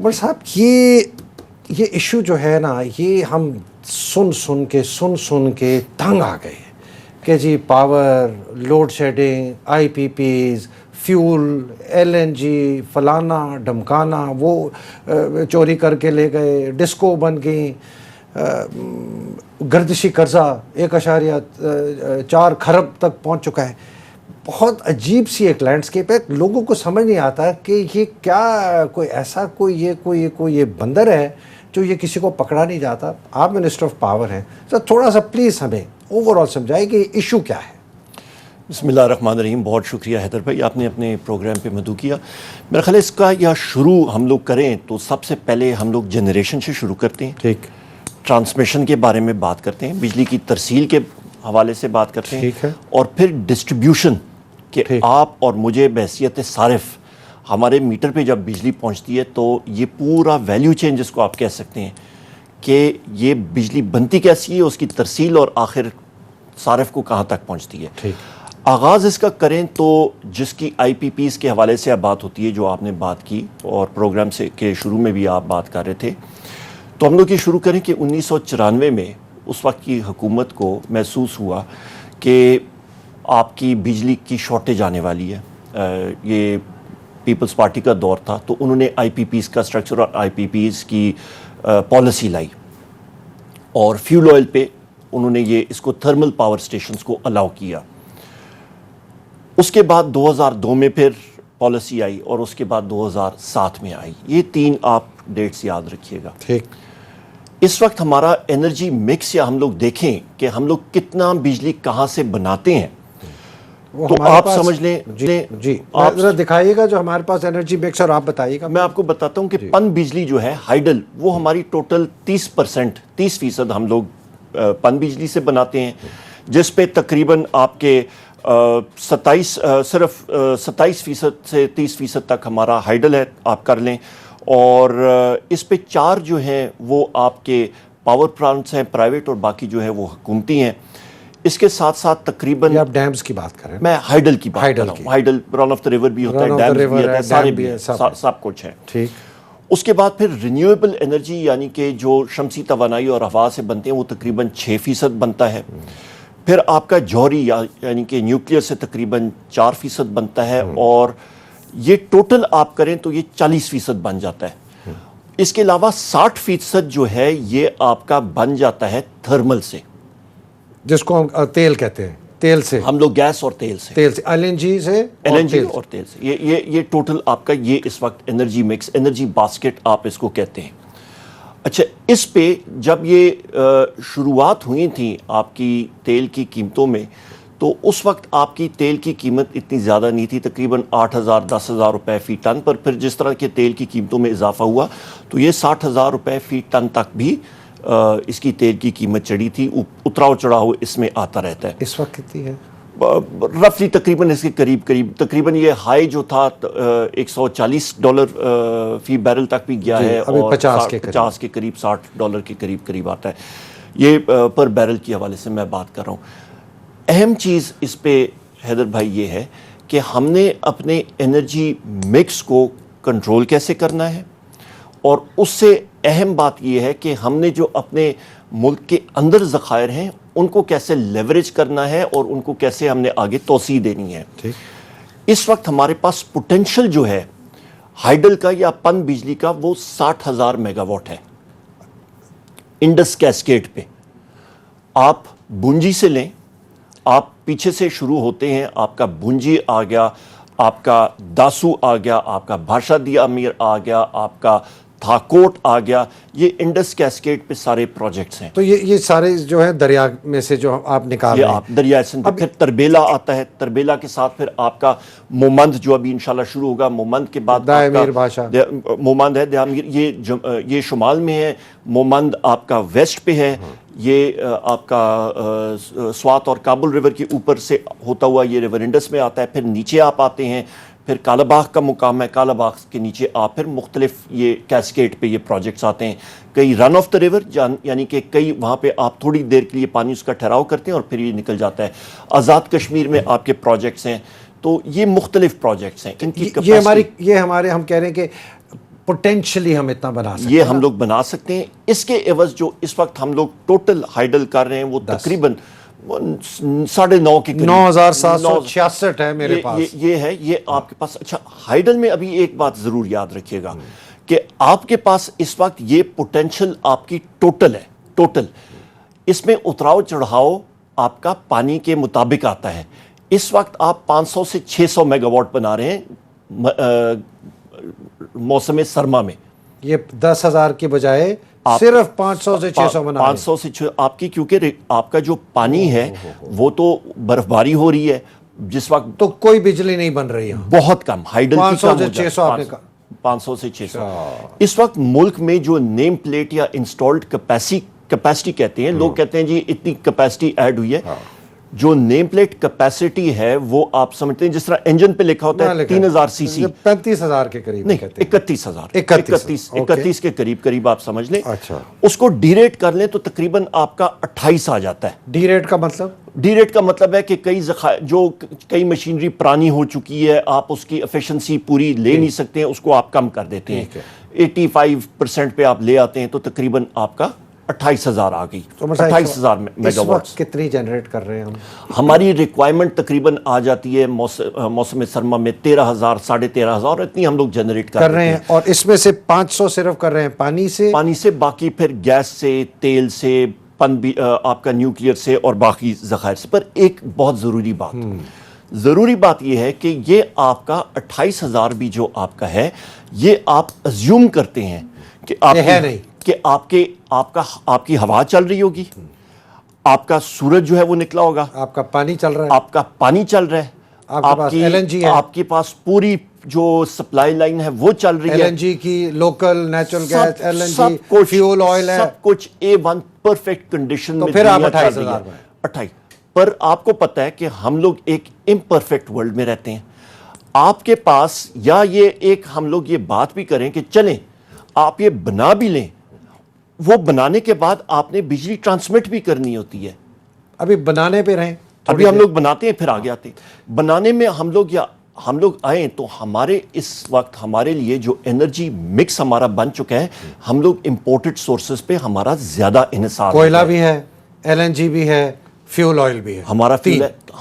عمر صاحب یہ ایشو جو ہے نا، یہ ہم سن کے تنگ آ گئے کہ جی power, load shedding, I P Ps, fuel, L N G, فلانا ڈمکانا، وہ چوری کر کے لے گئے، ڈسکو بن گئیں، گردشی قرضہ 1.4 خرب تک پہنچ چکا ہے. بہت عجیب سی ایک لینڈسکیپ ہے. لوگوں کو سمجھ نہیں آتا کہ یہ کیا کوئی ایسا کوئی بندر ہے جو یہ کسی کو پکڑا نہیں جاتا. آپ منسٹر آف پاور ہیں، تو تھوڑا سا پلیز ہمیں اوور آل سمجھائے کہ یہ ایشو کیا ہے. بسم اللہ الرحمن الرحیم. بہت شکریہ حیدر بھائی، آپ نے اپنے پروگرام پہ مدعو کیا. میرا خیال ہے اس کا یا شروع ہم لوگ کریں تو سب سے پہلے ہم لوگ جنریشن سے شروع کرتے ہیں. ٹھیک. ٹرانسمیشن کے بارے میں بات کرتے ہیں، بجلی کی ترسیل کے حوالے سے بات کرتے ہیں. ٹھیک ہے. اور پھر ڈسٹریبیوشن کہ آپ اور مجھے بحیثیت صارف ہمارے میٹر پہ جب بجلی پہنچتی ہے تو یہ پورا ویلیو چین جس کو آپ کہہ سکتے ہیں کہ یہ بجلی بنتی کیسی ہے، اس کی ترسیل اور آخر صارف کو کہاں تک پہنچتی ہے. ٹھیک. آغاز اس کا کریں تو جس کی آئی پی پیز کے حوالے سے اب بات ہوتی ہے، جو آپ نے بات کی اور پروگرام سے کے شروع میں بھی آپ بات کر رہے تھے، تو ہم لوگ یہ شروع کریں کہ 1994 میں اس وقت کی حکومت کو محسوس ہوا کہ آپ کی بجلی کی شارٹیج آنے والی ہے. یہ پیپلز پارٹی کا دور تھا، تو انہوں نے آئی پی پیز کا اسٹرکچر اور آئی پی پیز کی پالیسی لائی اور فیول آئل پہ انہوں نے اس کو تھرمل پاور سٹیشنز کو الاؤ کیا. اس کے بعد 2002 میں پھر پالیسی آئی اور اس کے بعد 2007 میں آئی. یہ 3 آپ ڈیٹس یاد رکھیے گا. ٹھیک. اس وقت ہمارا انرجی مکس یا ہم لوگ دیکھیں کہ ہم لوگ کتنا بجلی کہاں سے بناتے ہیں تو آپ سمجھ لیں. جی آپ ذرا دکھائیے گا جو ہمارے پاس انرجی مکس، اور آپ بتائیے گا. میں آپ کو بتاتا ہوں کہ پن بجلی جو ہے ہائیڈل، وہ ہماری ٹوٹل 30% ہم لوگ پن بجلی سے بناتے ہیں، جس پہ تقریباً آپ کے 27% سے 30% تک ہمارا ہائیڈل ہے، آپ کر لیں. اور اس پہ 4 جو ہیں وہ آپ کے پاور پلانٹس ہیں پرائیویٹ، اور باقی جو ہے وہ حکومتی ہیں. اس کے ساتھ ساتھ تقریباً آپ ڈیمز کی بات کریں. میں ہائیڈل کی بات کر رہا ہوں. Hydel run of the river بھی ہوتا ہے، ڈیمز بھی ہوتا ہے، سارے بھی ہیں، سب کچھ ہے. ٹھیک. اس کے بعد پھر رینیویبل انرجی یعنی کہ جو شمسی توانائی اور ہوا سے بنتے ہیں وہ تقریباً 6% بنتا ہے. پھر آپ کا جوہری یعنی کہ نیوکلیئر سے تقریباً 4% بنتا ہے، اور یہ ٹوٹل آپ کریں تو یہ 40% بن جاتا ہے. اس کے علاوہ 60% جو ہے یہ آپ کا بن جاتا ہے تھرمل سے، جس کو ہم تیل کہتے ہیں. تیل سے ہم لوگ گیس اور تیل سے، ایل این جی سے، اور تیل سے. یہ ٹوٹل آپ کا یہ اس وقت انرجی مکس، انرجی باسکٹ آپ اس کو کہتے ہیں. اچھا، اس پہ جب یہ شروعات ہوئی تھیں آپ کی تیل کی قیمتوں میں، تو اس وقت آپ کی تیل کی قیمت اتنی زیادہ نہیں تھی، تقریباً 8,000 10,000 روپے فی ٹن پر. پھر جس طرح کے تیل کی قیمتوں میں اضافہ ہوا تو یہ 60,000 روپے فی ٹن تک بھی اس کی تیل کی قیمت چڑھی تھی. اتراؤ چڑھاؤ اس میں آتا رہتا ہے. اس وقت کتنی ہے؟ رفلی تقریباً اس کے قریب تقریباً یہ ہائی جو تھا $140 فی بیرل تک بھی گیا ہے، اور 50 کے قریب $60 کے قریب آتا ہے. یہ پر بیرل کی حوالے سے میں بات کر رہا ہوں. اہم چیز اس پہ حیدر بھائی یہ ہے کہ ہم نے اپنے انرجی مکس کو کنٹرول کیسے کرنا ہے، اور اس سے اہم بات یہ ہے کہ ہم نے جو اپنے ملک کے اندر ذخائر ہیں ان کو کیسے لیوریج کرنا ہے اور ان کو کیسے ہم نے آگے توسیع دینی ہے. اس وقت ہمارے پاس پوٹینشل جو ہے ہائیڈل کا یا پن بجلی کا وہ 60,000 میگا واٹ ہے انڈس کیسکیڈ پہ. آپ بونجی سے لیں، آپ پیچھے سے شروع ہوتے ہیں، آپ کا بونجی آ گیا، آپ کا داسو آ گیا، آپ کا بھاشا دیا امیر آ گیا، آپ کا تھاکوٹ آ گیا. یہ انڈس کیسکیڈ پہ سارے پروجیکٹس ہیں. تو یہ سارے جو ہے دریا میں سے جو آپ نکال رہے ہیں. آپ دریائے سندھ. پھر تربیلا آتا ہے، تربیلا کے ساتھ پھر آپ کا مومند جو ابھی انشاءاللہ شروع ہوگا. مومند کے بعد مومند ہے دامیر، یہ شمال میں ہے. مومند آپ کا ویسٹ پہ ہے. یہ آپ کا سوات اور کابل ریور کے اوپر سے ہوتا ہوا یہ ریور انڈس میں آتا ہے. پھر نیچے آپ آتے ہیں، پھر کالا باغ کا مقام ہے، کالا باغ کے نیچے آپ پھر مختلف یہ کیسکیڈ پہ یہ پروجیکٹس آتے ہیں. کئی رن آف دا ریور یعنی کہ کئی وہاں پہ آپ تھوڑی دیر کے لیے پانی اس کا ٹھہراؤ کرتے ہیں اور پھر یہ نکل جاتا ہے. آزاد کشمیر میں آپ کے پروجیکٹس ہیں. تو یہ مختلف پروجیکٹس ہیں. ان کی یہ ہمارے ہم کہہ رہے ہیں کہ پوٹینشلی ہم اتنا بنا سکتے ہیں. یہ ہم لوگ بنا سکتے ہیں. اس کے عوض جو اس وقت ہم لوگ ٹوٹل ہائیڈل کر رہے ہیں وہ تقریباً 9.5 کے قریب 9766 ہے میرے پاس. یہ ہے یہ آپ کے پاس. اچھا ہائیڈل میں ابھی ایک بات ضرور یاد رکھیے گا کہ آپ کے پاس اس وقت یہ پوٹینشل آپ کی ٹوٹل ہے. ٹوٹل اس میں اتراؤ چڑھاؤ آپ کا پانی کے مطابق آتا ہے. اس وقت آپ 500 سے 600 میگا واٹ بنا رہے ہیں موسم سرما میں. یہ 10,000 کی بجائے صرف 500 سے 600 بنا رہے ہیں. 500 سے 600 آپ کی, کیونکہ آپ کا جو پانی ہے وہ تو برف باری ہو رہی ہے جس وقت, تو کوئی بجلی نہیں بن رہی ہے. بہت کم. ہائیڈل کی 500 سے 600 آپ نے کہا. 500 سے 600. اس وقت ملک میں جو نیم پلیٹ یا انسٹالڈ کیپیسٹی کہتے ہیں, لوگ کہتے ہیں جی اتنی کیپیسٹی ایڈ ہوئی ہے. جو نیم پلیٹ کیپیسٹی ہے وہ آپ سمجھتے ہیں جس طرح انجن پہ لکھا ہوتا ہے 3000 سی سی, 35,000 کے قریب. نہیں 31,000 کے قریب آپ سمجھ لیں. اس کو ڈی ریٹ کر لیں تو تقریباً آپ کا 28 آ جاتا ہے. ڈی ریٹ کا مطلب؟ ڈی ریٹ کا مطلب ہے کہ کئی مشینری پرانی ہو چکی ہے, آپ اس کی ایفیشنسی پوری لے نہیں سکتے ہیں, اس کو آپ کم کر دیتے ہیں. 85% پہ آپ لے آتے ہیں تو تقریباً آپ کا 28,000 آ گئی. 28,000 میگا واٹ. کتنی جنریٹ کر رہے ہیں ہم؟ ہماری ریکوائرمنٹ تقریباً آ جاتی ہے موسم سرما میں 13,000 13,500 اور اتنی ہم لوگ جنریٹ کر رہے ہیں. اور اس میں سے 500 صرف کر رہے ہیں پانی سے, باقی پھر گیس سے, تیل سے, آپ کا نیوکلیئر سے اور باقی ذخائر سے. پر ایک بہت ضروری بات یہ ہے کہ یہ آپ کا 28,000 بھی جو آپ کا ہے یہ آپ ازیوم کرتے ہیں کہ آپ کی ہوا چل رہی ہوگی, آپ کا سورج جو ہے وہ نکلا ہوگا, آپ کا پانی چل رہا ہے, آپ کا پانی چل رہا ہے, آپ کے پاس پوری جو سپلائی لائن ہے وہ چل رہی ہے, LNG کی local natural gas, LNG fuel oil ہے, سب کچھ A1 پرفیکٹ کنڈیشن میں. تو پھر آپ 28,000 پر آپ کو پتا ہے کہ ہم لوگ ایک امپرفیکٹ ورلڈ میں رہتے ہیں. آپ کے پاس یا یہ ایک ہم لوگ یہ بات بھی کریں کہ چلیں آپ یہ بنا بھی لیں, وہ بنانے کے بعد آپ نے بجلی ٹرانسمٹ بھی کرنی ہوتی ہے. ابھی بنانے پہ رہیں, ابھی ہم لوگ بناتے ہیں پھر آگے آتے ہیں. بنانے میں ہم لوگ آئیں تو ہمارے اس وقت ہمارے لیے جو انرجی مکس ہمارا بن چکا ہے, ہم لوگ امپورٹڈ سورسز پہ ہمارا زیادہ انحصار. کوئلہ بھی ہے, LNG بھی ہے, فیول آئل بھی ہے.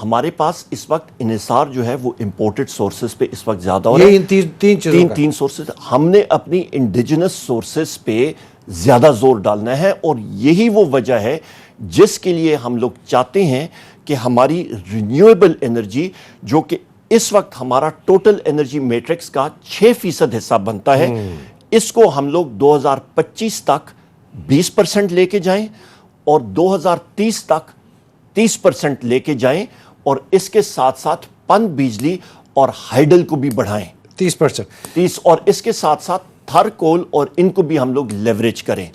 ہمارے پاس اس وقت انحصار جو ہے وہ امپورٹڈ سورسز پہ اس وقت زیادہ ہو رہا ہے. تین سورسز. ہم نے اپنی انڈیجنس سورسز پہ زیادہ زور ڈالنا ہے, اور یہی وہ وجہ ہے جس کے لیے ہم لوگ چاہتے ہیں کہ ہماری رینیویبل انرجی جو کہ اس وقت ہمارا ٹوٹل انرجی میٹرکس کا 6% حصہ بنتا ہے, اس کو ہم لوگ 2025 تک 20% لے کے جائیں اور 2030 تک 30% لے کے جائیں, اور اس کے ساتھ ساتھ پن بجلی اور ہائیڈل کو بھی بڑھائیں 30%, اور اس کے ساتھ ساتھ تھر کول اور ان کو بھی ہم لوگ لیوریج کریں.